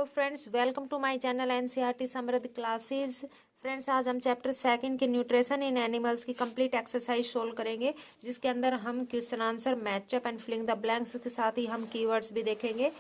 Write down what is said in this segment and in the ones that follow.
तो friends welcome to my channel NCERT Samriddh classes. Friends आज हम चैप्टर 2 के न्यूट्रिशन इन एनिमल्स की कंप्लीट एक्सरसाइज सोल्व करेंगे, जिसके अंदर हम question answer, match up and filling the blanks के साथ ही हम कीवर्ड्स भी देखेंगे।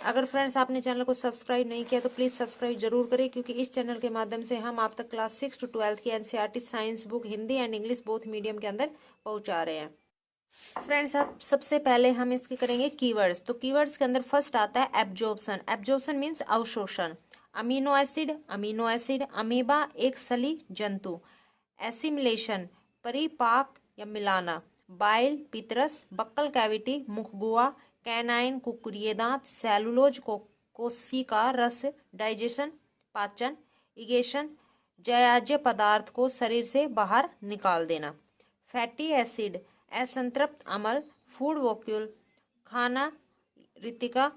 अगर फ्रेंड्स आपने चैनल को सब्सक्राइब नहीं किया तो प्लीज़ सब्सक्राइब जरूर करें, क्योंकि इस चैनल के माध्यम से हम आप तक क्लास 6 to 12 की NCERT science book Hindi and English both medium के अंदर पहुंचा रहे हैं। फ्रेंड्स अब सबसे पहले हम इसके करेंगे कीवर्ड्स। तो कीवर्ड्स के अंदर फर्स्ट आता है एब्जॉर्प्शन। एब्जॉर्प्शन मीन्स अवशोषण। अमीनो एसिड, अमीबा एक सली जंतु। एसिमिलेशन परिपाक या मिलाना। बाइल पितरस, बक्कल कैविटी मुखगुआ। कैनाइन कुकुरिये दांत। सेलुलोज कोशिका रस डाइजेशन पाचन। इगेशन जयाज्य पदार्थ को शरीर से बाहर निकाल देना। फैटी एसिड असंतृप्त अम्ल। फूड वोक्यूल खाना रितिका।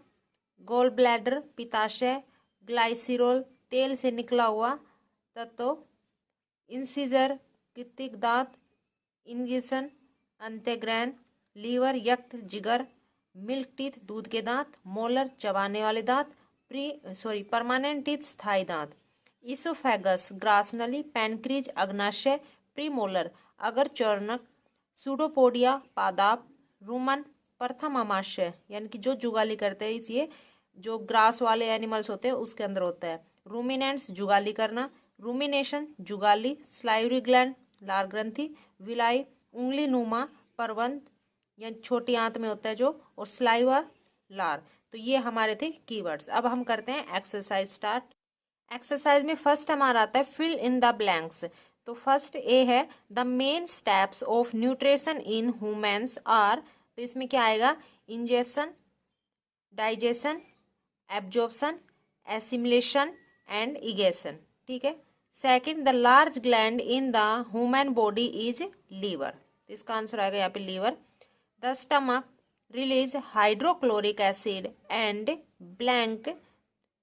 गोल ब्लैडर पिताशय। ग्लाइसिरोल तेल से निकला हुआ तत्व। इंसिजर कृत्रिक दांत। इंगिशन अंत्यग्रहण। लीवर यकृत जिगर। मिल्क टीथ दूध के दांत। मोलर चबाने वाले दांत। परमानेंट टीथ स्थायी दांत। इसोफेगस ग्रासनली। पैनक्रीज अग्नाशय। प्रीमोलर अगर चौर्णक। सूडोपोडिया पादाप। रूमन प्रथम अमाशय यानी कि जो जुगाली करते हैं, इस ये जो ग्रास वाले एनिमल्स होते हैं उसके अंदर होता है। रूमिनेंट्स जुगाली करना। रूमिनेशन जुगाली। स्लाइवरी ग्लैंड लार ग्रंथि। विलाई उंगली नुमा परवंत यानी छोटी आंत में होता है जो, और स्लाइवा लार। तो ये हमारे थे कीवर्ड्स। अब हम करते हैं एक्सरसाइज स्टार्ट। एक्सरसाइज में फर्स्ट हमारा आता है फिल इन द ब्लैंक्स। तो फर्स्ट ए है the main steps of nutrition in humans are. तो इसमें क्या आएगा? Ingestion, digestion, absorption, assimilation and egestion. ठीक है। Second the large gland in the human body is liver. तो इसका आंसर आएगा यहाँ पे liver. The stomach release hydrochloric acid and blank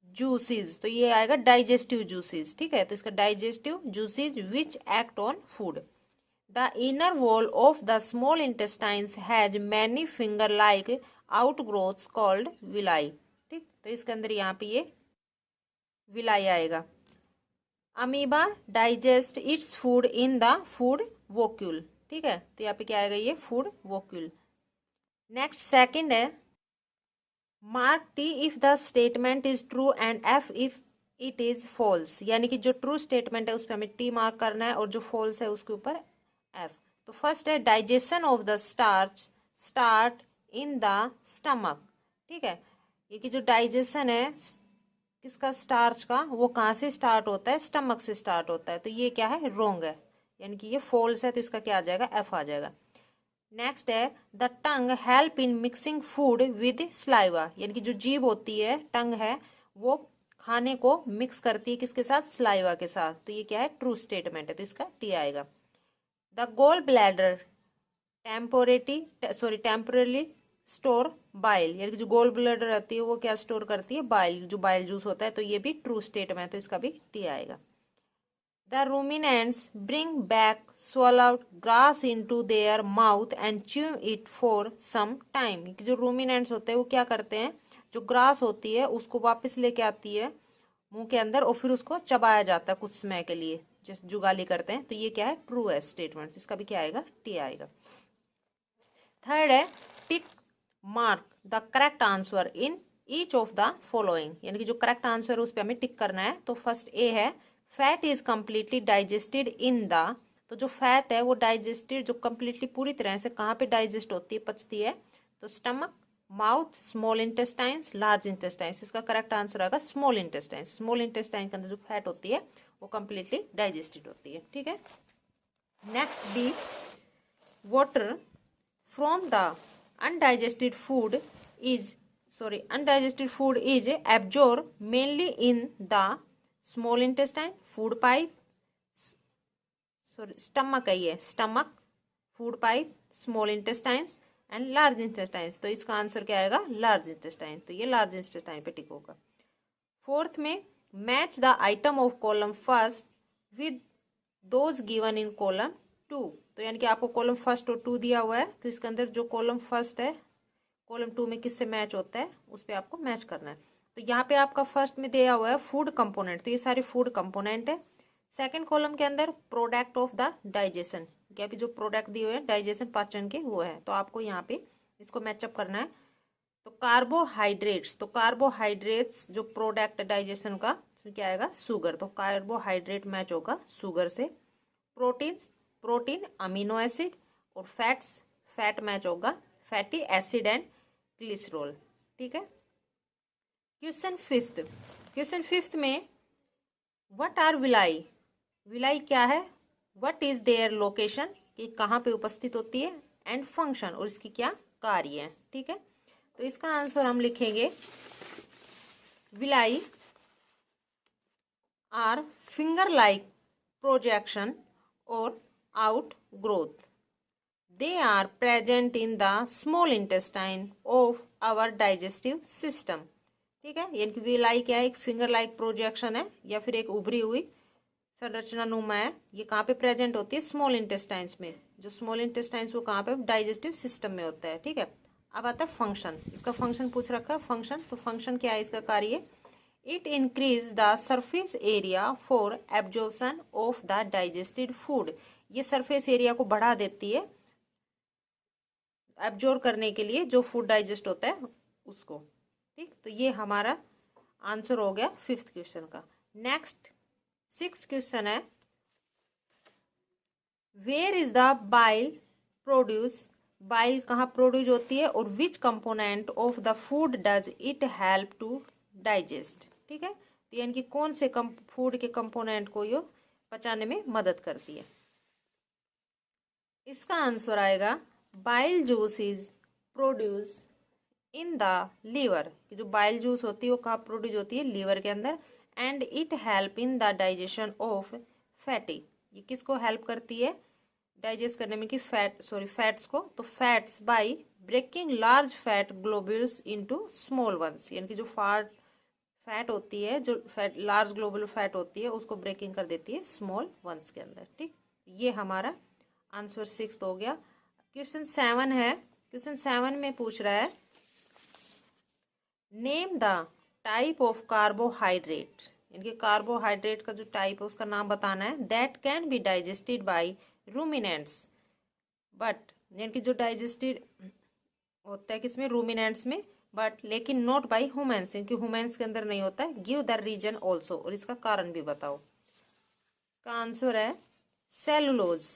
juices. तो ये आएगा डाइजेस्टिव जूसेस। ठीक है, तो इसका digestive juices which act on food. The inner wall of the small intestines has many finger like outgrowths called villi. ठीक, तो इसके अंदर यहाँ पे ये विलाई आएगा। Amoeba digest its food in the food vacuole. ठीक है, तो यहाँ पे क्या आएगा? ये फूड वोक्यूल। नेक्स्ट सेकंड है mark T if the statement is true and F if it is false. यानी कि जो ट्रू स्टेटमेंट है उस पर हमें टी मार्क करना है और जो फॉल्स है उसके ऊपर एफ। तो फर्स्ट है digestion of the starch start in the stomach. ठीक है, ये कि जो डाइजेशन है किसका? स्टार्च का, वो कहाँ से स्टार्ट होता है? स्टमक से स्टार्ट होता है। तो ये क्या है? रॉन्ग है, यानी कि ये फॉल्स है। तो इसका क्या आ जाएगा? एफ आ जाएगा। नेक्स्ट है the tongue help in mixing food with saliva. यानी कि जो जीभ होती है, टंग है, वो खाने को मिक्स करती है किसके साथ? स्लाइवा के साथ। तो ये क्या है? ट्रू स्टेटमेंट है, तो इसका टी आएगा। The gall bladder temporarily store bile. यानी कि जो गोल ब्लैडर रहती है वो क्या स्टोर करती है? बाइल, जो बाइल जूस होता है। तो ये भी ट्रू स्टेटमेंट है, तो इसका भी टी आएगा। The ruminants bring back swallowed grass into their mouth and chew it for some time। जो ruminants होते हैं वो क्या करते हैं? जो ग्रास होती है उसको वापस लेके आती है मुंह के अंदर और फिर उसको चबाया जाता है कुछ समय के लिए, जैसे जुगाली करते हैं। तो ये क्या है? ट्रू है स्टेटमेंट। इसका भी क्या आएगा? टी आएगा। थर्ड है tick mark the correct answer in each of the following. यानी कि जो करेक्ट आंसर है उस पर हमें टिक करना है। तो फर्स्ट ए है fat is completely digested in the. तो जो फैट है वो डाइजेस्टेड, जो कम्प्लीटली पूरी तरह से कहाँ पे डाइजेस्ट होती है, पचती है? तो stomach, mouth, small intestines, large intestines. इसका करेक्ट आंसर आएगा स्मॉल इंटेस्टाइन्स। स्मॉल इंटेस्टाइन के अंदर जो फैट होती है वो कम्प्लीटली डाइजेस्टेड होती है। ठीक है। Next B water from the undigested food is absorb mainly in the small intestine, food pipe, stomach है ये, stomach, food pipe, small intestines and large intestines. तो इसका आंसर क्या आएगा? Large intestine. तो ये लार्ज इंटेस्टाइन पे टिक होगा। फोर्थ में match the item of column first with those given in column 2। तो यानी कि आपको कॉलम फर्स्ट और 2 दिया हुआ है, तो इसके अंदर जो कॉलम फर्स्ट है कॉलम 2 में किससे मैच होता है उस पर आपको मैच करना है। तो यहाँ पे आपका फर्स्ट में दिया हुआ है फूड कंपोनेंट, तो ये सारे फूड कंपोनेंट है। सेकंड कॉलम के अंदर प्रोडक्ट ऑफ द डाइजेशन, क्या भी जो प्रोडक्ट दिए हुए हैं डाइजेशन पाचन के वो है, तो आपको यहाँ पे इसको मैचअप करना है। तो कार्बोहाइड्रेट्स, तो कार्बोहाइड्रेट्स जो प्रोडक्ट डाइजेशन का क्या आएगा, शुगर, तो कार्बोहाइड्रेट मैच होगा शुगर से। प्रोटीन अमीनो एसिड, और फैट्स, फैट मैच होगा फैटी एसिड एंड ग्लिसरॉल। ठीक है। क्वेश्चन फिफ्थ में व्हाट आर विलाई, विलाई क्या है, व्हाट इज देयर लोकेशन, कि कहाँ पे उपस्थित होती है, एंड फंक्शन, और इसकी क्या कार्य है। ठीक है। तो इसका आंसर हम लिखेंगे villi are finger like projection और outgrowth, they are present in the small intestine of our digestive system. ठीक है। यानी कि विलाई क्या है, एक फिंगर लाइक प्रोजेक्शन है या फिर एक उभरी हुई संरचना नुमा है। ये कहाँ पे प्रेजेंट होती है, स्मॉल इंटेस्टाइन्स में। जो स्मॉल इंटेस्टाइन्स वो कहाँ पे, डाइजेस्टिव सिस्टम में होता है। ठीक है। अब आता है फंक्शन, इसका फंक्शन पूछ रखा है फंक्शन, तो फंक्शन क्या है इसका कार्य, it increase the surface area for absorption of the digested food, ये सरफेस एरिया को बढ़ा देती है एब्जॉर्ब करने के लिए जो फूड डाइजेस्ट होता है उसको। ठीक, तो ये हमारा आंसर हो गया फिफ्थ क्वेश्चन का। नेक्स्ट सिक्स्थ क्वेश्चन है, where is the bile produce, bile कहाँ प्रोड्यूस होती है, और which component of the food does it help to digest. ठीक है। तो यानी कि कौन से फूड के कंपोनेंट को ये पचाने में मदद करती है। इसका आंसर आएगा bile juice is produce in the liver, जो बाइल जूस होती है वो कहाँ प्रोड्यूस होती है, लीवर के अंदर। And it help in the digestion of fatty, ये किसको हेल्प करती है डाइजेस्ट करने में, कि फैट्स को। तो fats by breaking large fat globules into small ones, यानी कि जो फैट होती है, जो फैट लार्ज ग्लोबुलर फैट होती है उसको ब्रेकिंग कर देती है स्मॉल वंस के अंदर। ठीक, ये हमारा आंसर सिक्स्थ हो गया। क्वेश्चन 7 है, क्वेश्चन 7 में पूछ रहा है name the type of carbohydrate, यानी कि कार्बोहाइड्रेट का जो टाइप है उसका नाम बताना है, that can be digested by ruminants but, यानी कि जो डाइजेस्टेड होता है किसमें, रूमिनेंट्स में, बट लेकिन नॉट बाय ह्यूमंस, क्योंकि ह्यूमंस के अंदर नहीं होता है। गिव द रीजन ऑल्सो, और इसका कारण भी बताओ। का आंसर है सेलुलोज।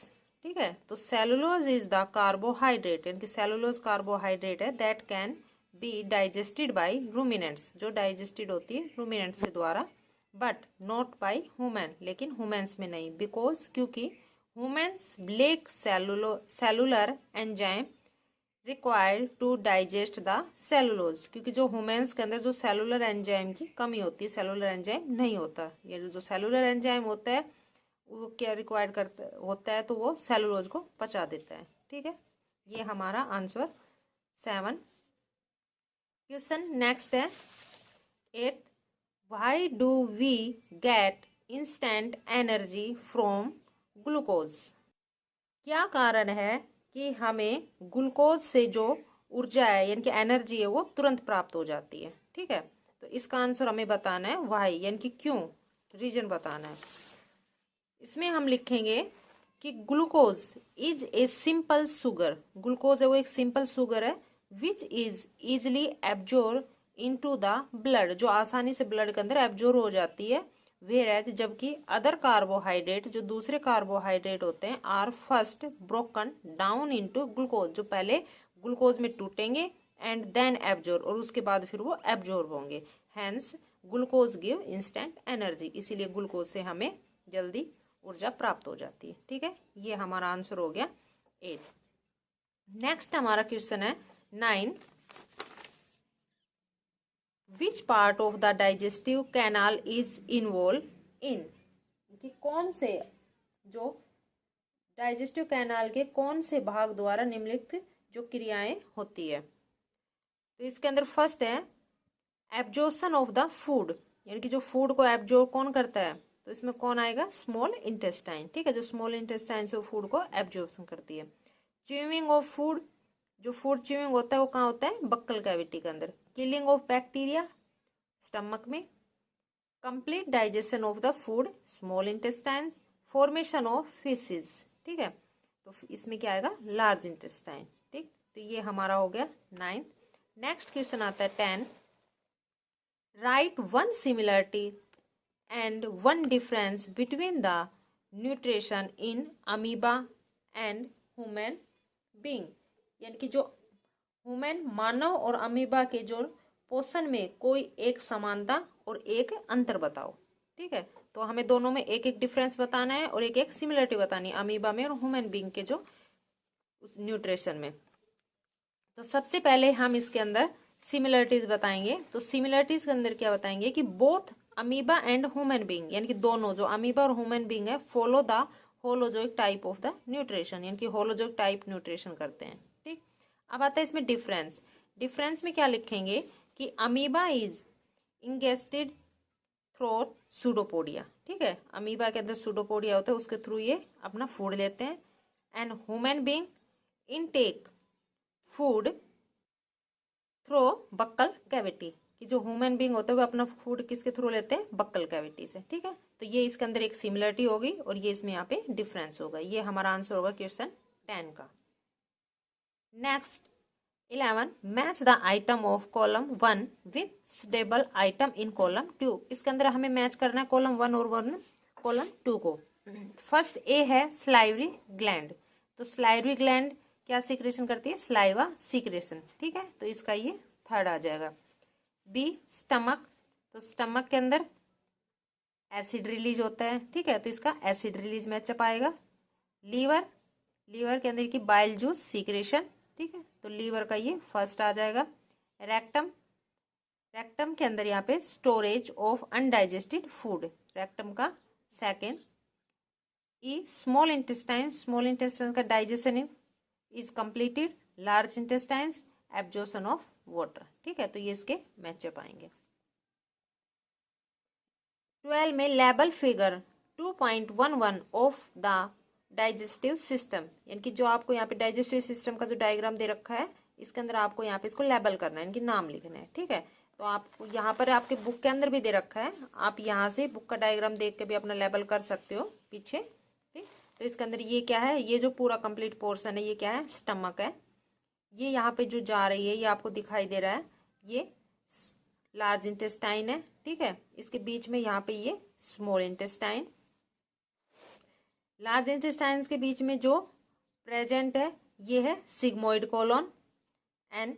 ठीक है। तो सेलुलोज इज द कार्बोहाइड्रेट, यानी कि सेलुलोज कार्बोहाइड्रेट है that can be digested by ruminants, जो डाइजेस्टेड होती है रूमिनेंट्स के द्वारा, बट नॉट बाय ह्यूमन, लेकिन ह्यूमंस में नहीं। बिकॉज, क्योंकि humans black cellular enzyme required to digest the cellulose, क्योंकि जो ह्यूमंस के अंदर जो सेलुलर एंजाइम की कमी होती है, सेलुलर एंजाइम नहीं होता, ये जो सेलुलर एंजाइम होता है वो क्या रिक्वायर्ड करता होता है, तो वो सेलुलोज को पचा देता है। ठीक है। ये हमारा आंसर 7। क्वेश्चन नेक्स्ट है 8th, why do we get instant energy from glucose, क्या कारण है कि हमें ग्लूकोज से जो ऊर्जा है यानी कि एनर्जी है वो तुरंत प्राप्त हो जाती है। ठीक है। तो इसका आंसर हमें बताना है व्हाई, यानी कि क्यों, रीजन बताना है। इसमें हम लिखेंगे कि glucose is a simple sugar, glucose है वो एक सिंपल शुगर है, which is easily absorb into the blood, जो आसानी से ब्लड के अंदर एब्जॉर्ब हो जाती है। वेयर, जबकि अदर कार्बोहाइड्रेट, जो दूसरे कार्बोहाइड्रेट होते हैं, are first broken down into glucose, जो पहले ग्लूकोज में टूटेंगे एंड देन एब्जॉर्ब, और उसके बाद फिर वो एब्जॉर्ब होंगे। Hence glucose give instant energy, इसीलिए ग्लूकोज से हमें जल्दी ऊर्जा प्राप्त हो जाती है। ठीक है। ये हमारा आंसर हो गया 8। नेक्स्ट हमारा क्वेश्चन है 9, which part of the digestive canal is involve in, कि कौन से, जो डाइजेस्टिव कैनाल के कौन से भाग द्वारा निम्नलिखित जो क्रियाएं होती है। तो इसके अंदर फर्स्ट है एब्जॉर्प्शन ऑफ द फूड, यानी कि जो फूड को एब्जॉर्ब कौन करता है, तो इसमें कौन आएगा, स्मॉल इंटेस्टाइन। ठीक है। जो स्मॉल इंटेस्टाइन से फूड को एब्जॉर्प्शन करती है। च्यूइंग ऑफ फूड, जो फूड च्यूइंग होता है वो कहाँ होता है, बक्कल कैविटी के अंदर। किलिंग ऑफ बैक्टीरिया, स्टमक में, complete digestion of the food, small intestine, formation of faeces, ठीक है। तो इसमें क्या आएगा, लार्ज इंटेस्टाइन, ठीक। तो ये हमारा हो गया 9th। नेक्स्ट क्वेश्चन आता है 10, right one similarity and one difference between the nutrition in amoeba and human being, यानी कि जो ह्यूमन मानव और अमीबा के जो पोषण में कोई एक समानता और एक अंतर बताओ, ठीक है। तो हमें दोनों में एक एक डिफरेंस बताना है और एक एक सिमिलरिटी बतानी है, अमीबा में और ह्यूमन बीइंग के जो न्यूट्रिशन में। तो सबसे पहले हम इसके अंदर सिमिलरिटीज बताएंगे। तो सिमिलरिटीज के अंदर क्या बताएंगे कि both amoeba and human being, यानी कि दोनों जो अमीबा और ह्यूमन बीइंग है, follow the holozoic type of the nutrition, यानी कि होलोजोइक टाइप न्यूट्रिशन करते हैं, ठीक। अब आता है इसमें डिफरेंस। डिफरेंस में क्या लिखेंगे कि अमीबा इज इंगेस्टेड थ्रू सूडोपोडिया, ठीक है। अमीबा के अंदर सूडोपोडिया होता है, उसके थ्रू ये अपना फूड लेते हैं। And human being intake food through buccal cavity, कि जो ह्यूमन बीइंग होते हैं वो अपना फूड किसके थ्रू लेते हैं, बक्कल कैविटी से, ठीक है। तो ये इसके अंदर एक सिमिलरिटी होगी और ये इसमें यहाँ पे डिफरेंस होगा। ये हमारा आंसर होगा क्वेश्चन 10 का। Next 11, match the item of column 1 with suitable item in column 2। इसके अंदर हमें मैच करना है कॉलम 1 और कॉलम 2 को। फर्स्ट ए है स्लाइवरी ग्लैंड। तो स्लाइवरी ग्लैंड क्या सीक्रेशन करती है, स्लाइवा सीक्रेशन, ठीक है। तो इसका ये 3rd आ जाएगा। बी स्टमक, तो स्टमक के अंदर एसिड रिलीज होता है, ठीक है। तो इसका एसिड रिलीज मैचअप आएगा। लीवर, लीवर के अंदर की बाइल जूस सीक्रेशन, ठीक है। तो लीवर का ये 1st आ जाएगा। रेक्टम, रेक्टम के अंदर यहाँ पे storage of undigested food, rectum का 2nd। ई स्मॉल इंटेस्टाइन, स्मॉल इंटेस्टाइन का digestion is completed. Large intestines absorption of water, ठीक है। तो ये इसके मैचअप आएंगे। 12 में label figure 2.11 of the digestive system, यानी कि जो आपको यहाँ पे डाइजेस्टिव सिस्टम का जो डायग्राम दे रखा है, इसके अंदर आपको यहाँ पे इसको लेबल करना है, इनकी नाम लिखना है, ठीक है। तो आपको यहाँ पर आपके बुक के अंदर भी दे रखा है, आप यहाँ से बुक का डायग्राम देख के भी अपना लेबल कर सकते हो पीछे, ठीक। तो इसके अंदर ये क्या है, ये जो पूरा कंप्लीट पोर्शन है ये क्या है, स्टमक है। ये यहाँ पे जो जा रही है ये आपको दिखाई दे रहा है, ये लार्ज इंटेस्टाइन है, ठीक है। इसके बीच में यहाँ पे ये स्मॉल इंटेस्टाइन। लार्ज इंटेस्टाइन के बीच में जो प्रेजेंट है ये है सिग्मोइड कोलोन एंड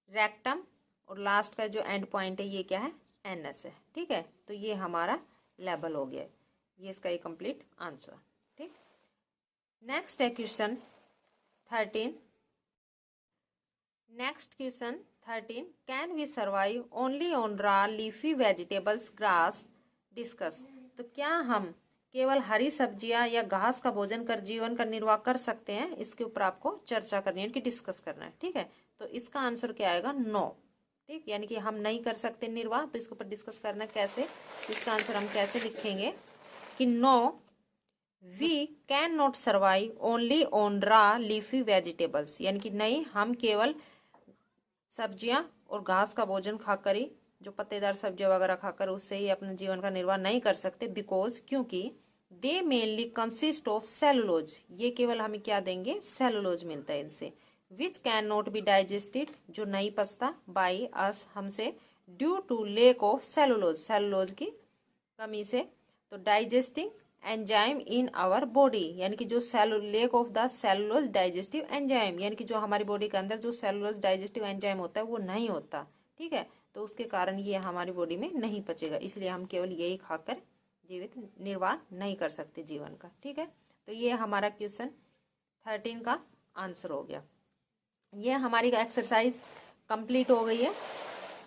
रेक्टम, और लास्ट का जो एंड पॉइंट है ये क्या है, एनएस है, ठीक है। तो ये हमारा लेबल हो गया, ये इसका एक कंप्लीट आंसर, ठीक। नेक्स्ट है question 13। Next question 13, can we survive only on raw leafy vegetables grass discuss. तो क्या हम केवल हरी सब्जियां या घास का भोजन कर जीवन का निर्वाह कर सकते हैं, इसके ऊपर आपको चर्चा करनी है कि डिस्कस करना है, ठीक है। तो इसका आंसर क्या आएगा, नो, ठीक। यानी कि हम नहीं कर सकते निर्वाह, तो इसके ऊपर डिस्कस करना कैसे, इसका आंसर हम कैसे लिखेंगे कि no we can not survive only on raw leafy vegetables, यानी कि नहीं, हम केवल सब्जियां और घास का भोजन खाकर ही, जो पत्तेदार सब्जियां वगैरह खाकर उससे ही अपने जीवन का निर्वाह नहीं कर सकते। बिकॉज, क्योंकि they mainly consist of cellulose, ये केवल हमें क्या देंगे, सेलुलोज मिलता है इनसे। Which can not be digested, जो नहीं पचता, बाई अस, हमसे, due to lack of cellulose, cellulose की कमी से। तो digesting enzyme in our body, यानी कि जो lack of the cellulose digestive enzyme, यानी कि जो हमारी बॉडी के अंदर जो सेलुलोज डाइजेस्टिव एंजाइम होता है वो नहीं होता, ठीक है। तो उसके कारण ये हमारी बॉडी में नहीं पचेगा, इसलिए हम केवल यही खाकर जीवित निर्वाह नहीं कर सकते जीवन का, ठीक है। तो ये हमारा क्वेश्चन 13 का आंसर हो गया। ये हमारी एक्सरसाइज कंप्लीट हो गई है।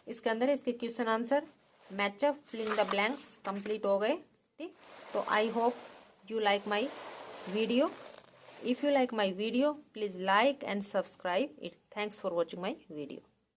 इसके अंदर इसके question answer match up filling the blanks complete हो गए, ठीक। So I hope you like my video. If you like my video, please like and subscribe it. Thanks for watching my video.